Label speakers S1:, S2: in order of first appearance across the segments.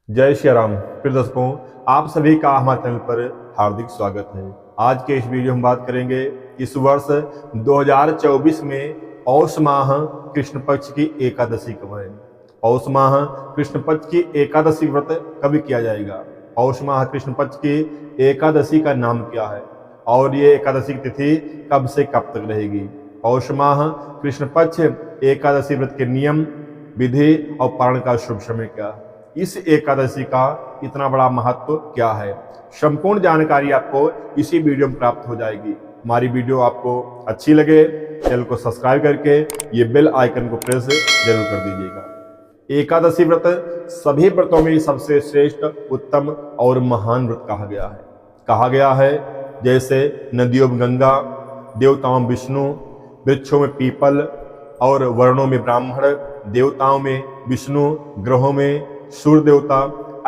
S1: जय श्री राम। प्रिय दर्शकों, आप सभी का हमारे चैनल पर हार्दिक स्वागत है। आज के इस वीडियो में बात करेंगे इस वर्ष 2024 में पौष माह कृष्ण पक्ष की एकादशी कब है। पौष माह कृष्ण पक्ष की एकादशी व्रत कब किया जाएगा। पौष माह कृष्ण पक्ष की एकादशी का नाम क्या है और ये एकादशी की तिथि कब से कब तक रहेगी। पौष माह कृष्ण पक्ष एकादशी व्रत के नियम, विधि और पारण का शुभ समय क्या है। इस एकादशी का इतना बड़ा महत्व क्या है, संपूर्ण जानकारी आपको इसी वीडियो में प्राप्त हो जाएगी। हमारी वीडियो आपको अच्छी लगे चैनल को सब्सक्राइब करके ये बेल आइकन को प्रेस जरूर कर दीजिएगा। एकादशी व्रत सभी व्रतों में सबसे श्रेष्ठ, उत्तम और महान व्रत कहा गया है। जैसे नदियों में गंगा, देवताओं में विष्णु, वृक्षों में पीपल और वर्णों में ब्राह्मण, देवताओं में विष्णु, ग्रहों में सूर्य देवता,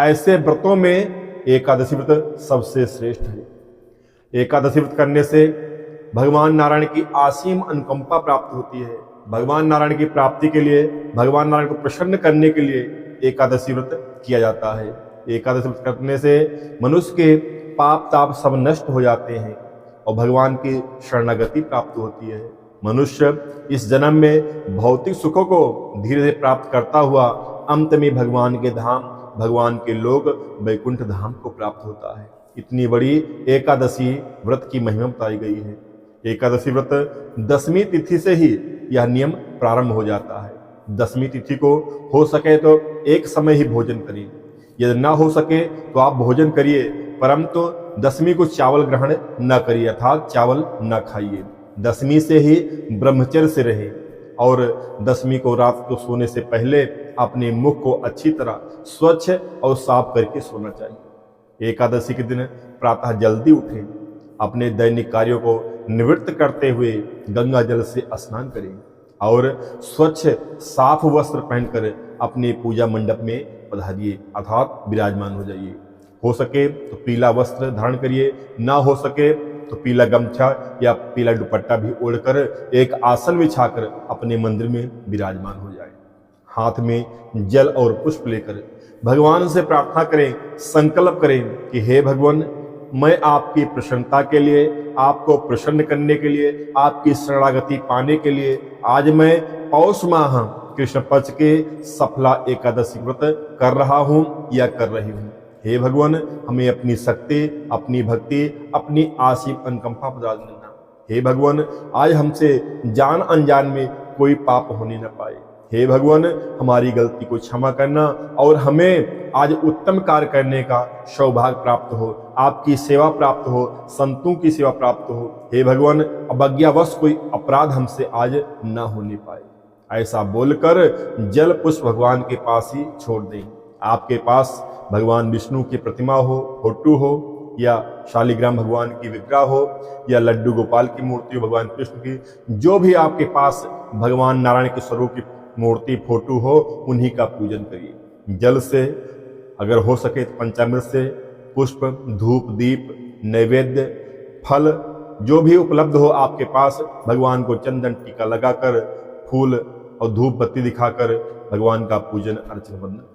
S1: ऐसे व्रतों में एकादशी व्रत सबसे श्रेष्ठ है। एकादशी व्रत करने से भगवान नारायण की असीम अनुकंपा प्राप्त होती है। भगवान नारायण की प्राप्ति के लिए, भगवान नारायण को प्रसन्न करने के लिए एकादशी व्रत किया जाता है। एकादशी व्रत करने से मनुष्य के पाप ताप सब नष्ट हो जाते हैं और भगवान की शरणागति प्राप्त होती है। मनुष्य इस जन्म में भौतिक सुखों को धीरे धीरे प्राप्त करता हुआ अंत में भगवान के धाम, भगवान के लोक वैकुंठ धाम को प्राप्त होता है। इतनी बड़ी एकादशी व्रत की महिमा बताई गई है। एकादशी व्रत 10वीं तिथि से ही यह नियम प्रारंभ हो जाता है। 10वीं तिथि को हो सके तो एक समय ही भोजन करिए, यदि ना हो सके तो आप भोजन करिए, परंतु 10वीं को चावल ग्रहण न करिए, अर्थात चावल न खाइए। 10वीं से ही ब्रह्मचर्य से रहे और 10वीं को रात को सोने से पहले अपने मुख को अच्छी तरह स्वच्छ और साफ करके सोना चाहिए। एकादशी के दिन प्रातः जल्दी उठें, अपने दैनिक कार्यों को निवृत्त करते हुए गंगा जल से स्नान करें और स्वच्छ साफ वस्त्र पहनकर अपने पूजा मंडप में पधारिए, अर्थात विराजमान हो जाइए। हो सके तो पीला वस्त्र धारण करिए, ना हो सके तो पीला गमछा या पीला दुपट्टा भी ओढ़कर एक आसन बिछाकर अपने मंदिर में विराजमान हो जाए। हाथ में जल और पुष्प लेकर भगवान से प्रार्थना करें, संकल्प करें कि हे भगवान, मैं आपकी प्रसन्नता के लिए, आपको प्रसन्न करने के लिए, आपकी शरणागति पाने के लिए आज मैं पौष माह कृष्ण पक्ष के सफला एकादशी व्रत कर रहा हूं या कर रही हूं। हे भगवान, हमें अपनी शक्ति, अपनी भक्ति, अपनी असीम अनुकंपा प्रदान करना। हे भगवान, आज हमसे जान अनजान में कोई पाप होने न पाए। हे भगवान, हमारी गलती को क्षमा करना और हमें आज उत्तम कार्य करने का सौभाग्य प्राप्त हो, आपकी सेवा प्राप्त हो, संतों की सेवा प्राप्त हो। हे भगवान, अवज्ञावश कोई अपराध हमसे आज न होने पाए। ऐसा बोलकर जल पुष्प भगवान के पास ही छोड़ दें। आपके पास भगवान विष्णु की प्रतिमा हो, फोटो हो, या शालिग्राम भगवान की विग्रह हो, या लड्डू गोपाल की मूर्ति हो, भगवान कृष्ण की, जो भी आपके पास भगवान नारायण के स्वरूप की मूर्ति, फोटो हो, उन्हीं का पूजन करिए। जल से, अगर हो सके तो पंचामृत से, पुष्प, धूप, दीप, नैवेद्य, फल जो भी उपलब्ध हो आपके पास, भगवान को चंदन टीका लगाकर, फूल और धूप बत्ती दिखाकर भगवान का पूजन अर्चन वंदन करें।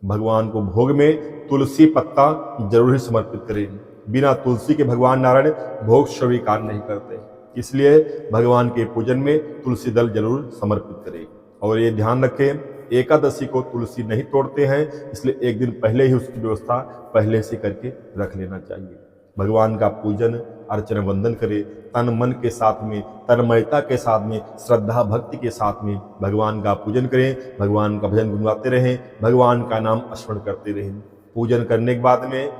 S1: भगवान को भोग में तुलसी पत्ता जरूर ही समर्पित करें। बिना तुलसी के भगवान नारायण भोग स्वीकार नहीं करते, इसलिए भगवान के पूजन में तुलसी दल जरूर समर्पित करें। और ये ध्यान रखें, एकादशी को तुलसी नहीं तोड़ते हैं, इसलिए एक दिन पहले ही उसकी व्यवस्था पहले से करके रख लेना चाहिए। भगवान का पूजन अर्चन वंदन करें, तन मन के साथ में, तन्मयता के साथ में, श्रद्धा भक्ति के साथ में भगवान का पूजन करें। भगवान का भजन गुनगुनाते रहें, भगवान का नाम स्मरण करते रहें। पूजन करने के बाद में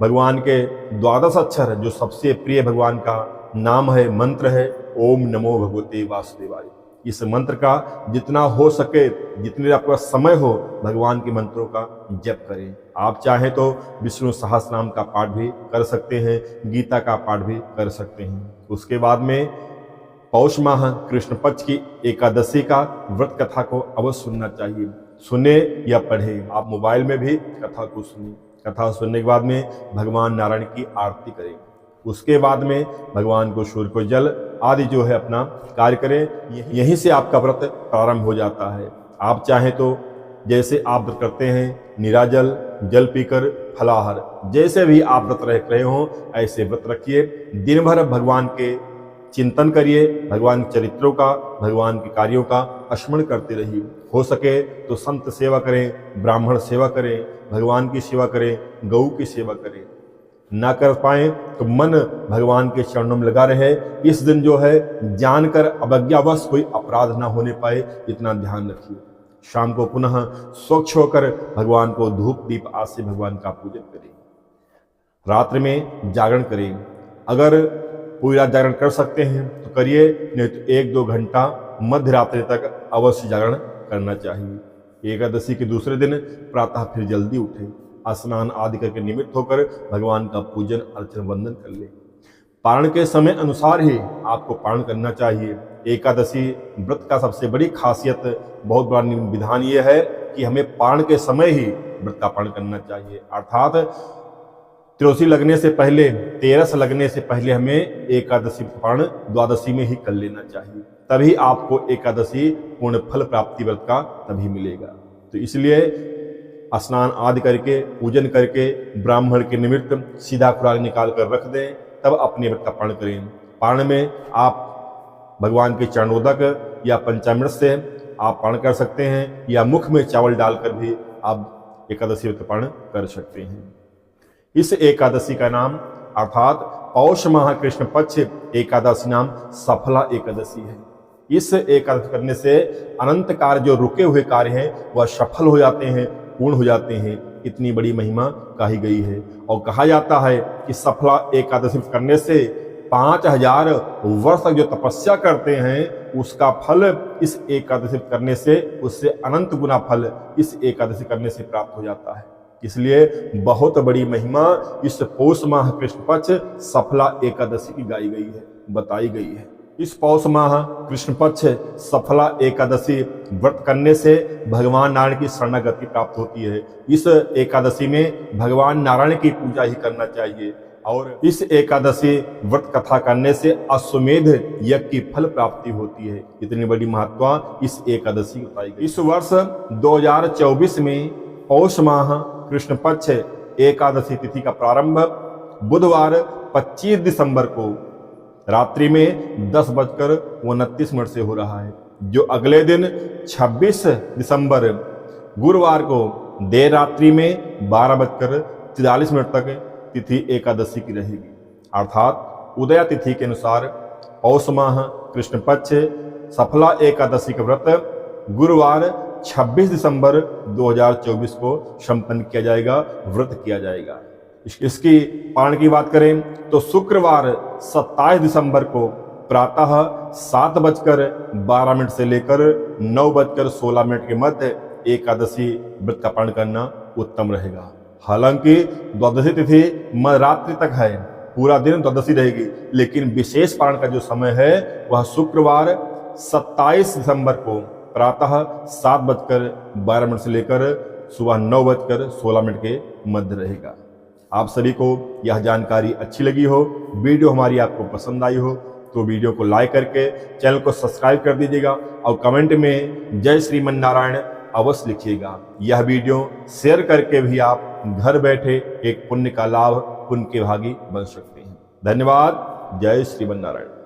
S1: भगवान के 12 अक्षर जो सबसे प्रिय भगवान का नाम है, मंत्र है, ओम नमो भगवते वासुदेवाय। इस मंत्र का जितना हो सके, जितने आपका समय हो, भगवान के मंत्रों का जप करें। आप चाहें तो विष्णु सहस्रनाम का पाठ भी कर सकते हैं, गीता का पाठ भी कर सकते हैं। उसके बाद में पौष माह कृष्ण पक्ष की एकादशी का व्रत कथा को अवश्य सुनना चाहिए। सुने या पढ़े, आप मोबाइल में भी कथा को सुनिए। कथा सुनने के बाद में भगवान नारायण की आरती करें। उसके बाद में भगवान को सूर्य को जल आदि जो है अपना कार्य करें। यहीं से आपका व्रत प्रारंभ हो जाता है। आप चाहें तो जैसे आप व्रत करते हैं, नीराजल, जल पीकर, फलाहार, जैसे भी आप व्रत रख रहे हो ऐसे व्रत रखिए। दिन भर भगवान के चिंतन करिए, भगवान के चरित्रों का, भगवान के कार्यों का स्मरण करते रहिए। हो सके तो संत सेवा करें, ब्राह्मण सेवा करें, भगवान की सेवा करें, गौ की सेवा करें। ना कर पाए तो मन भगवान के चरणों में लगा रहे। इस दिन जो है जानकर अवज्ञावश कोई अपराध ना होने पाए, इतना ध्यान रखिए। शाम को पुनः स्वच्छ होकर भगवान को धूप दीप आदि से भगवान का पूजन करें। रात्रि में जागरण करें, अगर पूरी रात जागरण कर सकते हैं तो करिए, नहीं तो 1-2 घंटा मध्य रात्रि तक अवश्य जागरण करना चाहिए। एकादशी के दूसरे दिन प्रातः फिर जल्दी उठे, स्नान आदि करके निमित्त होकर भगवान का पूजन अर्चन वंदन कर ले। पारण के समय अनुसार ही आपको पारण करना चाहिए। एकादशी व्रत का सबसे बड़ी खासियत, बहुत बड़ा विधान यह है कि हमें पारण के समय ही व्रत का पारण करना चाहिए, अर्थात त्रयोदशी लगने से पहले, 13 लगने से पहले हमें एकादशी पारण द्वादशी में ही कर लेना चाहिए। तभी आपको एकादशी पूर्ण फल प्राप्ति व्रत का तभी मिलेगा। तो इसलिए स्नान आदि करके, पूजन करके, ब्राह्मण के निमित्त सीधा खुराक निकाल कर रख दें, तब अपने व्रत का पारण करें। पारण में आप भगवान के चरणोदक या पंचामृत से आप पारण कर सकते हैं, या मुख में चावल डालकर भी आप एकादशी व्रत पारण कर सकते हैं। इस एकादशी का नाम अर्थात पौष माह कृष्ण पक्ष एकादशी नाम सफला एकादशी है। इस एकादशी करने से अनंत कार्य जो रुके हुए कार्य हैं वह सफल हो जाते हैं, पूर्ण हो जाते हैं। इतनी बड़ी महिमा कही गई है और कहा जाता है कि सफला एकादशी करने से 5000 वर्ष तक जो तपस्या करते हैं उसका फल इस एकादशी करने से, उससे अनंत गुना फल इस एकादशी करने से प्राप्त हो जाता है। इसलिए बहुत बड़ी महिमा इस पौष माह कृष्ण पक्ष सफला एकादशी की गाई गई है, बताई गई है। इस पौष माह कृष्ण पक्ष सफला एकादशी व्रत करने से भगवान नारायण की शरणागति प्राप्त होती है। इस एकादशी में भगवान नारायण की पूजा ही करना चाहिए और इस एकादशी व्रत कथा करने से अश्वमेध यज्ञ की फल प्राप्ति होती है। इतनी बड़ी महत्व इस एकादशी की बताई गई। इस वर्ष 2024 में पौष माह कृष्ण पक्ष एकादशी तिथि का प्रारंभ बुधवार 25 दिसंबर को रात्रि में 10:29 से हो रहा है, जो अगले दिन 26 दिसंबर गुरुवार को देर रात्रि में 12:43 तक तिथि एकादशी की रहेगी। अर्थात उदया तिथि के अनुसार पौष माह कृष्ण पक्ष सफला एकादशी का व्रत गुरुवार 26 दिसंबर 2024 को संपन्न किया जाएगा, व्रत किया जाएगा। इसकी पारण की बात करें तो शुक्रवार 27 दिसंबर को प्रातः 7:12 से लेकर 9:16 के मध्य एकादशी व्रत का पारण करना उत्तम रहेगा। हालांकि द्वादशी तिथि मध्यरात्रि तक है, पूरा दिन द्वादशी रहेगी, लेकिन विशेष पारण का जो समय है वह शुक्रवार 27 दिसंबर को प्रातः 7:12 से लेकर सुबह 9:16 के मध्य रहेगा। आप सभी को यह जानकारी अच्छी लगी हो, वीडियो हमारी आपको पसंद आई हो तो वीडियो को लाइक करके चैनल को सब्सक्राइब कर दीजिएगा और कमेंट में जय श्रीमन नारायण अवश्य लिखिएगा। यह वीडियो शेयर करके भी आप घर बैठे एक पुण्य का लाभ, पुण्य के भागी बन सकते हैं। धन्यवाद। जय श्रीमन नारायण।